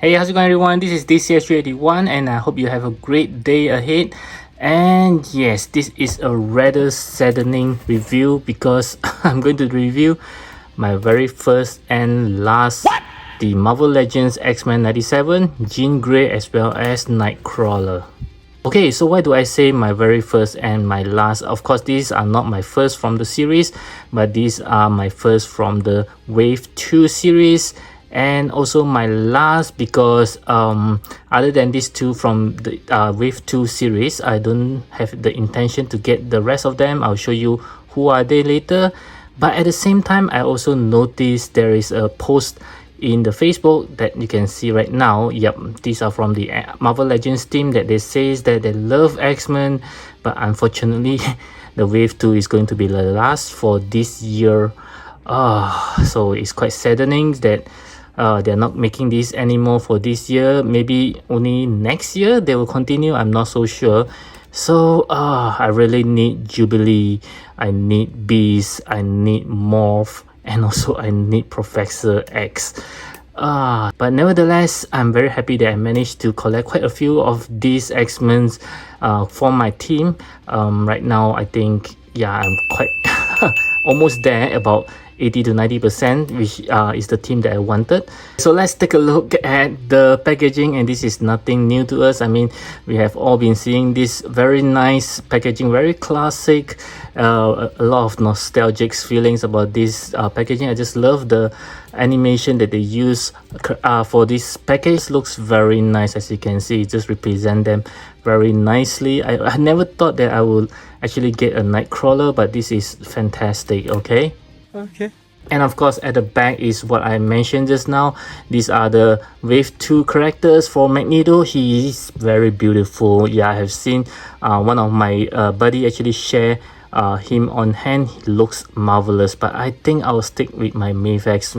Hey, how's it going everyone? This is DCS381 and I hope you have a great day ahead. And yes, this is a rather saddening review because I'm going to review my very first and last the Marvel Legends X-Men 97, Jean Grey as well as Nightcrawler. Okay, so why do I say my very first and my last? Of course, these are not my first from the series, but these are my first from the Wave 2 series, and also my last because other than these two from the Wave 2 series, I don't have the intention to get the rest of them. I'll show you who are they later. But at the same time, I also noticed there is a post in the Facebook that you can see right now. Yep, these are from the Marvel Legends team that they says that they love X-Men, but unfortunately the Wave 2 is going to be the last for this year. So it's quite saddening that they're not making this anymore for this year. Maybe only next year they will continue, I'm not so sure. So I really need Jubilee, I need Beast, I need Morph, and also I need Professor X. But nevertheless, I'm very happy that I managed to collect quite a few of these X-Men for my team. Right now, I think, yeah, I'm quite almost there, about 80 to 90%, which is the team that I wanted. So let's take a look at the packaging, and this is nothing new to us. I mean, we have all been seeing this very nice packaging, very classic, a lot of nostalgic feelings about this packaging. I just love the animation that they use for this package. Looks very nice, as you can see. It just represent them very nicely. I never thought that I would actually get a Nightcrawler, but this is fantastic. Okay. And of course, at the back is what I mentioned just now. These are the Wave 2 characters for Magneto. He is very beautiful. Yeah, I have seen one of my buddy actually share him on hand. He looks marvelous, but I think I'll stick with my Mayfax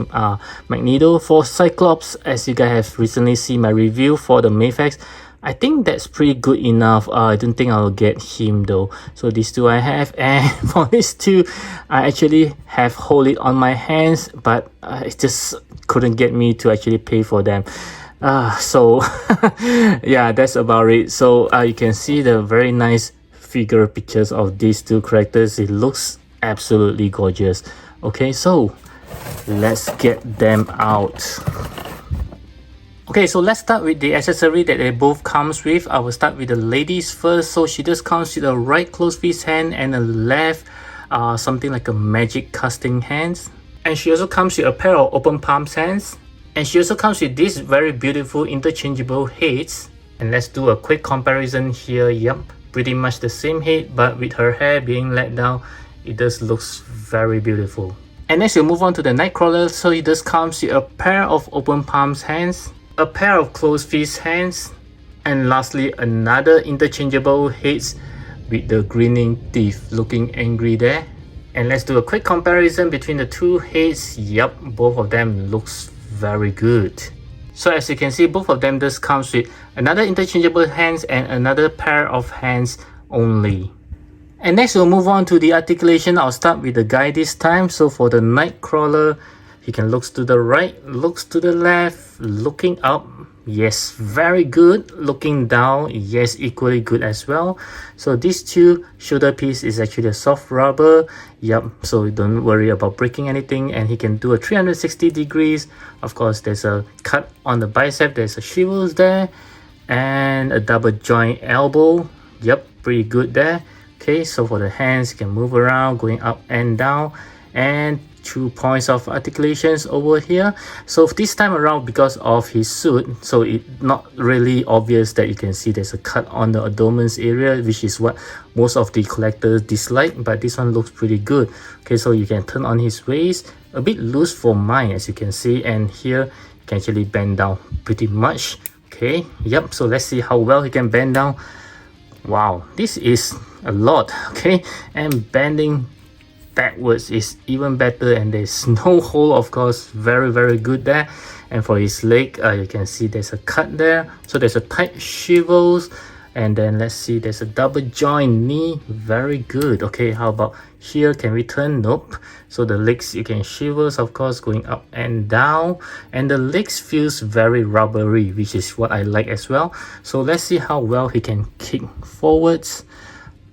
Magneto. For Cyclops, as you guys have recently seen my review for the Mayfax, I think that's pretty good enough. I don't think I'll get him though. So these two I have, and for these two I actually have hold it on my hands, but it just couldn't get me to actually pay for them. So yeah, that's about it. So you can see the very nice figure pictures of these two characters. It looks absolutely gorgeous. Okay, so let's get them out. Okay, so let's start with the accessory that they both comes with. I will start with the ladies first. So she just comes with a right closed fist hand and a left something like a magic casting hands. And she also comes with a pair of open palms hands. And she also comes with these very beautiful interchangeable heads. And let's do a quick comparison here. Yep, pretty much the same head, but with her hair being let down, it does looks very beautiful. And next we'll move on to the Nightcrawler. So he just comes with a pair of open palms hands, a pair of closed fist hands, and lastly another interchangeable heads with the grinning teeth looking angry there. And let's do a quick comparison between the two heads. Yep, both of them looks very good. So as you can see, both of them just comes with another interchangeable hands and another pair of hands only. And next we'll move on to the articulation. I'll start with the guy this time. So for the Nightcrawler, he can look to the right, looks to the left, looking up, yes, very good. Looking down, yes, equally good as well. So these two shoulder piece is actually a soft rubber. Yep, so don't worry about breaking anything. And he can do a 360 degrees. Of course, there's a cut on the bicep, there's a shivels there, and a double joint elbow. Yep, pretty good there. Okay, so for the hands, you can move around, going up and down, and 2 points of articulations over here. So this time around, because of his suit, so it's not really obvious that you can see there's a cut on the abdomen's area, which is what most of the collectors dislike, but this one looks pretty good. Okay, so you can turn on his waist, a bit loose for mine as you can see, and here you can actually bend down pretty much. Okay, yep, so let's see how well he can bend down. Wow, this is a lot. Okay, and bending backwards is even better, and there's no hole, of course, very good there. And for his leg, you can see there's a cut there, so there's a tight shivels, And then let's see, there's a double joint knee. Very good. Okay, how about here? Can we turn? Nope. So the legs, you can shivers, of course, going up and down. And the legs feels very rubbery, which is what I like as well. So let's see how well he can kick forwards.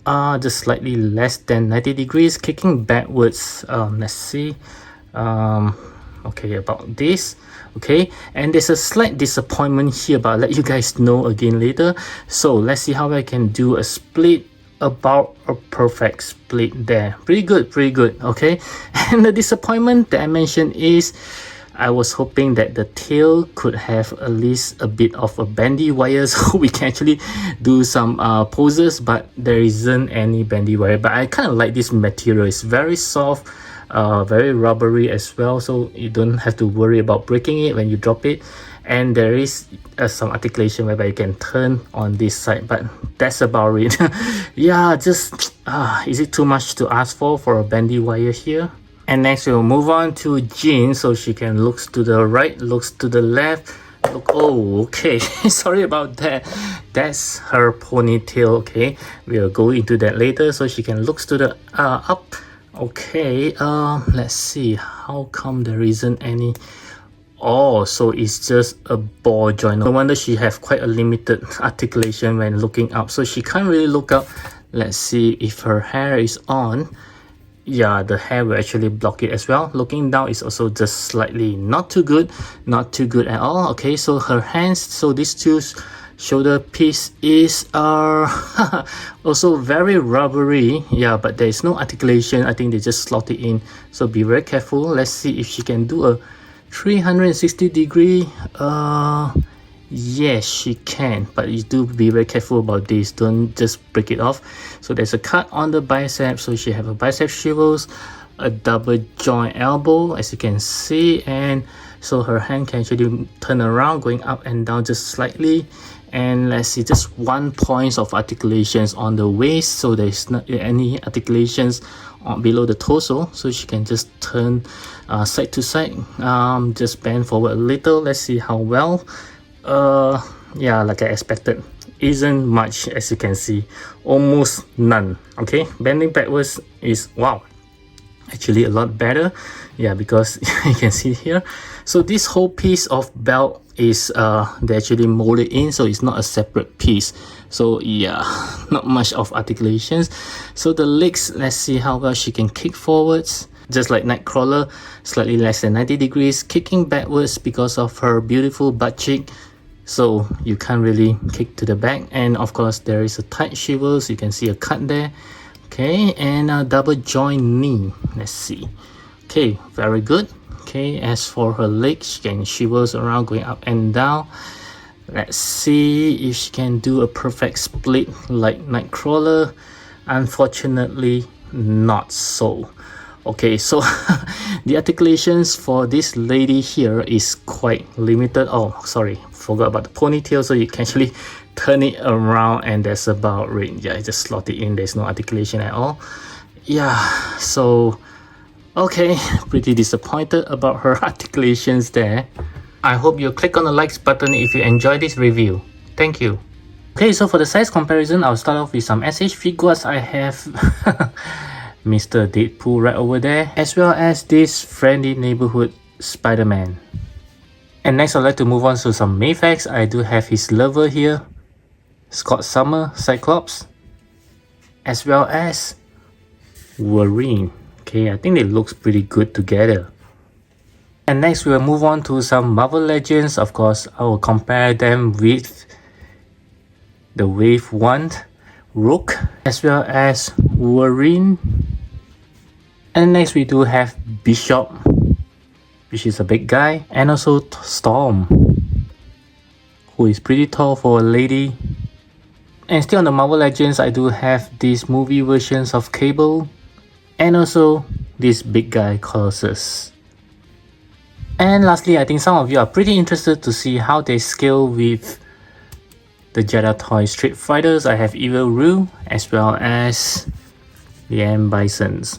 Just slightly less than 90 degrees. Kicking backwards, let's see. Okay, about this. Okay, and there's a slight disappointment here, but I'll let you guys know again later. So let's see how I can do a split, about a perfect split there. Pretty good, pretty good. Okay, and the disappointment that I mentioned is I was hoping that the tail could have at least a bit of a bendy wire so we can actually do some poses, but there isn't any bendy wire. But I kind of like this material. It's very soft, very rubbery as well, so you don't have to worry about breaking it when you drop it. And there is some articulation whereby you can turn on this side, but that's about it. Yeah, just is it too much to ask for a bendy wire here? And next we'll move on to Jean, so she can looks to the right, looks to the left. Look, oh, okay. Sorry about that. That's her ponytail. Okay, we'll go into that later. So she can looks to the up. Okay, let's see. How come there isn't any? Oh, so it's just a ball joint. No wonder she have quite a limited articulation when looking up. So she can't really look up. Let's see if her hair is on. Yeah, the hair will actually block it as well. Looking down is also just slightly not too good, not too good at all. Okay, so her hands, so these two shoulder piece is also very rubbery. Yeah, but there is no articulation. I think they just slot it in, so be very careful. Let's see if she can do a 360 degree. Yes, she can, but you do be very careful about this. Don't just break it off. So there's a cut on the bicep, so she have a bicep shivels, a double joint elbow as you can see, and so her hand can actually turn around, going up and down just slightly. And let's see, just 1 point of articulations on the waist, so there's not any articulations below the torso, so she can just turn side to side, just bend forward a little. Let's see how well. Yeah, like I expected, isn't much as you can see, almost none. Okay, bending backwards is, wow, actually a lot better. Yeah, because you can see here, so this whole piece of belt is they actually molded in, so it's not a separate piece. So yeah, not much of articulations. So the legs, let's see how well she can kick forwards. Just like Nightcrawler, slightly less than 90 degrees, kicking backwards because of her beautiful butt cheek. So you can't really kick to the back. And of course there is a tight shivers, you can see a cut there. Okay, and a double joint knee. Let's see. Okay, very good. Okay, as for her legs, she can shivers around, going up and down. Let's see if she can do a perfect split like Nightcrawler. Unfortunately, not so. Okay, so the articulations for this lady here is quite limited. Oh, sorry, forgot about the ponytail. So you can actually turn it around and that's about it. Yeah, just slot it in. There's no articulation at all. Yeah, so okay, pretty disappointed about her articulations there. I hope you click on the likes button if you enjoyed this review. Thank you. Okay, so for the size comparison, I'll start off with some SH figures. I have Mr. Deadpool right over there, as well as this friendly neighborhood Spider-Man. And next I'd like to move on to some Mayfax. I do have his lover here, Scott Summer Cyclops, as well as Wolverine. Okay, I think they look pretty good together. And next we will move on to some Marvel Legends. Of course, I will compare them with the Wave 1 Rook, as well as Wolverine. And next we do have Bishop, which is a big guy, and also Storm, who is pretty tall for a lady. And still on the Marvel Legends, I do have these movie versions of Cable, and also this big guy Colossus. And lastly, I think some of you are pretty interested to see how they scale with the Jedi Toy Street Fighters. I have Evil Ryu as well as the M Bisons.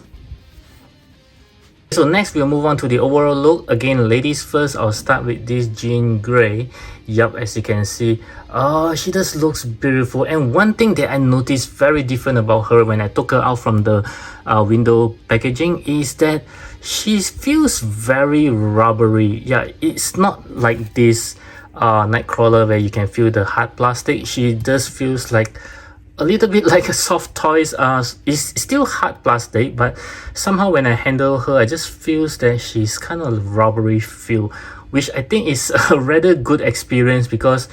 So next we'll move on to the overall look. Again, ladies first, I'll start with this Jean Grey. Yup, as you can see, she just looks beautiful. And one thing that I noticed very different about her when I took her out from the window packaging is that she feels very rubbery. Yeah, it's not like this Nightcrawler where you can feel the hard plastic. She just feels like a little bit like a soft toys. It's still hard plastic, but somehow when I handle her, I just feels that she's kind of rubbery feel, which I think is a rather good experience because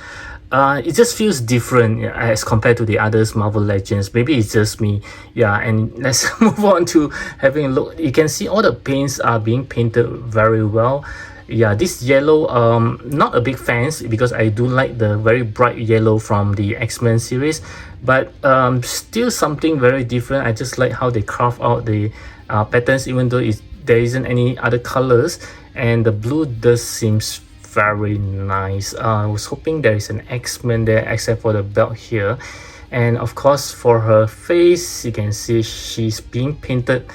it just feels different as compared to the others Marvel Legends. Maybe it's just me. Yeah, and let's move on to having a look. You can see all the paints are being painted very well. Yeah, this yellow, not a big fan because I do like the very bright yellow from the X-Men series, but still something very different. I just like how they carve out the patterns, even though there isn't any other colors, and the blue does seems very nice. I was hoping there is an X-Men there except for the belt here. And of course for her face, you can see she's being painted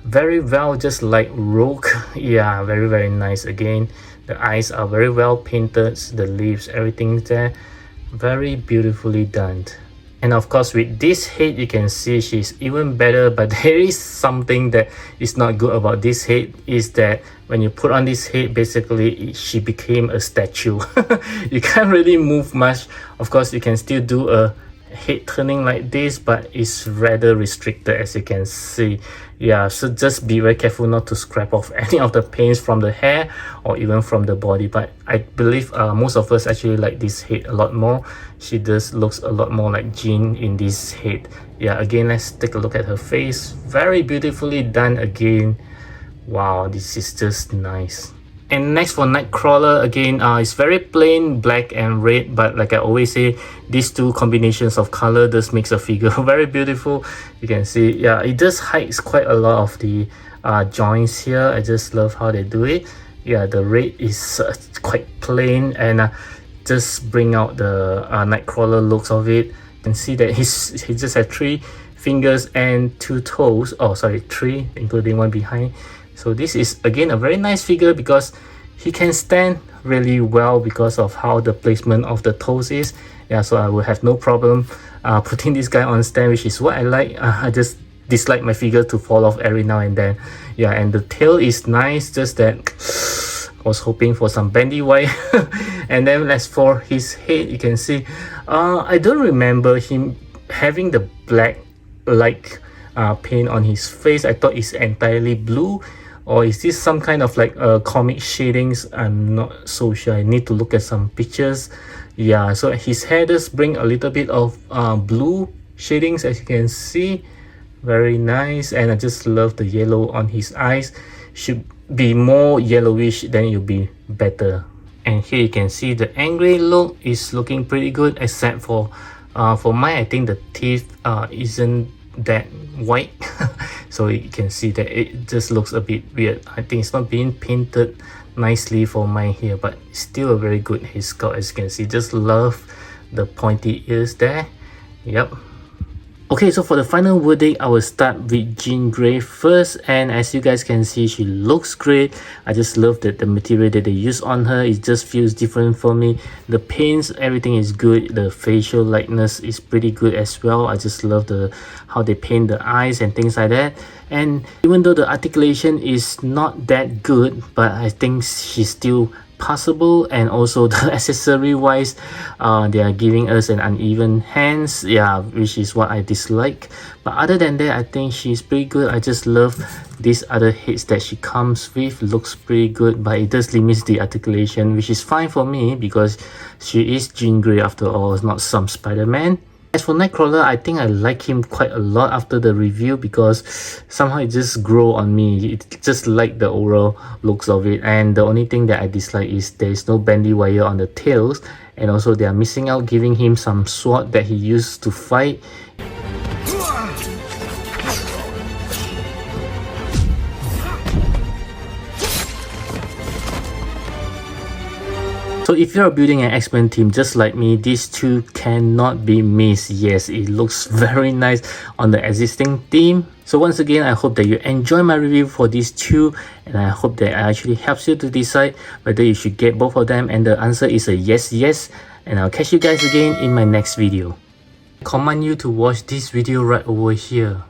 very well, just like Rogue. Yeah, very nice. Again, the eyes are very well painted, the lips, everything there, very beautifully done. And of course with this head, you can see she's even better. But there is something that is not good about this head, is that when you put on this head, basically she became a statue. You can't really move much. Of course you can still do a head turning like this, but it's rather restricted, as you can see. Yeah, so just be very careful not to scrape off any of the paints from the hair or even from the body. But I believe most of us actually like this head a lot more. She just looks a lot more like Jean in this head. Yeah, again, let's take a look at her face. Very beautifully done again. Wow, this is just nice. And next for Nightcrawler, again, it's very plain black and red, but like I always say, these two combinations of color just makes a figure very beautiful. You can see, yeah, it just hides quite a lot of the joints here. I just love how they do it. Yeah, the red is quite plain, and just bring out the Nightcrawler looks of it. You can see that he just has 3 fingers and 2 toes. Oh, sorry, 3, including one behind. So this is again a very nice figure because he can stand really well because of how the placement of the toes is. Yeah, so I will have no problem putting this guy on stand, which is what I like. I just dislike my figure to fall off every now and then. Yeah, and the tail is nice, just that I was hoping for some bendy wire. And then as for his head, you can see I don't remember him having the black like paint on his face. I thought it's entirely blue. Or is this some kind of like comic shadings? I'm not so sure. I need to look at some pictures. Yeah, so his hair does bring a little bit of blue shadings, as you can see. Very nice. And I just love the yellow on his eyes. Should be more yellowish, then it'll be better. And here you can see the angry look is looking pretty good, except for mine, I think the teeth isn't that white. So you can see that it just looks a bit weird. I think it's not being painted nicely for mine here, but still a very good head sculpt, as you can see. Just love the pointy ears there. Yep. Okay, so for the final verdict, I will start with Jean Grey first, and as you guys can see, she looks great. I just love that the material that they use on her, it just feels different for me. The paints, everything is good. The facial likeness is pretty good as well. I just love how they paint the eyes and things like that. And even though the articulation is not that good, but I think she's still passable. And also the accessory wise, they are giving us an uneven hands, yeah, which is what I dislike. But other than that, I think she's pretty good. I just love these other heads that she comes with. Looks pretty good, but it does limit the articulation, which is fine for me because she is Jean Grey after all. It's not some Spider-Man. As for Nightcrawler, I think I like him quite a lot after the review because somehow it just grew on me. It just like the overall looks of it. And the only thing that I dislike is there is no bendy wire on the tails, and also they are missing out giving him some sword that he used to fight. So if you're building an X-Men team just like me, these two cannot be missed. Yes, it looks very nice on the existing team. So once again, I hope that you enjoy my review for these two, and I hope that it actually helps you to decide whether you should get both of them, and the answer is a yes. And I'll catch you guys again in my next video. I command you to watch this video right over here.